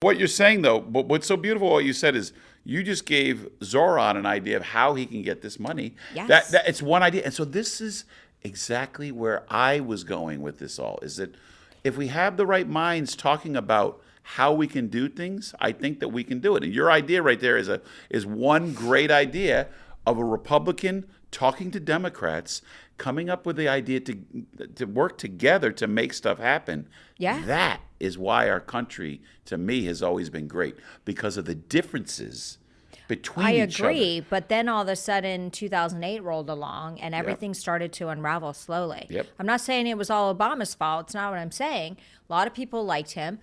What you're saying, though, but what's so beautiful, what you said is you just gave Zoran an idea of how he can get this money. Yes. That it's one idea. And so this is exactly where I was going with this all, is that if we have the right minds talking about how we can do things, I think that we can do it. And your idea right there is one great idea of a Republican talking to Democrats, coming up with the idea to work together to make stuff happen. Yeah. That is why our country, to me, has always been great, because of the differences between each other. I agree, but then all of a sudden 2008 rolled along and everything started to unravel slowly. Yep. I'm not saying it was all Obama's fault. It's not what I'm saying. A lot of people liked him.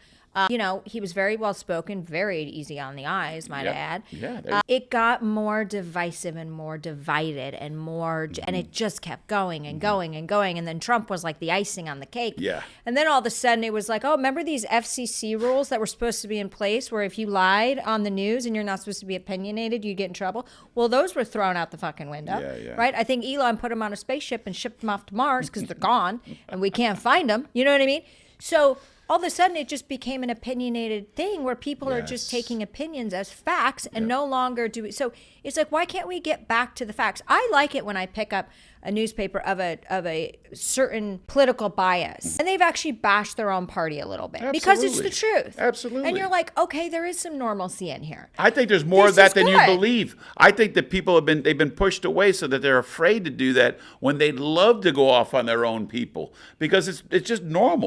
He was very well spoken, very easy on the eyes, might I add. Yeah. It got more divisive and more divided and more, and it just kept going and going and going. And then Trump was like the icing on the cake. Yeah. And then all of a sudden it was like, oh, remember these FCC rules that were supposed to be in place where if you lied on the news and you're not supposed to be opinionated, you get in trouble? Well, those were thrown out the fucking window, Yeah. right? I think Elon put them on a spaceship and shipped them off to Mars because they're gone and we can't find them. You know what I mean? So all of a sudden it just became an opinionated thing where people are just taking opinions as facts and no longer do it. So it's like, why can't we get back to the facts? I like it when I pick up a newspaper of a certain political bias and they've actually bashed their own party a little bit because it's the truth. Absolutely. And you're like, okay, there is some normalcy in here. I think there's more of This that is than you good. believe. I think that people they've been pushed away so that they're afraid to do that when they'd love to go off on their own people, because it's just normal.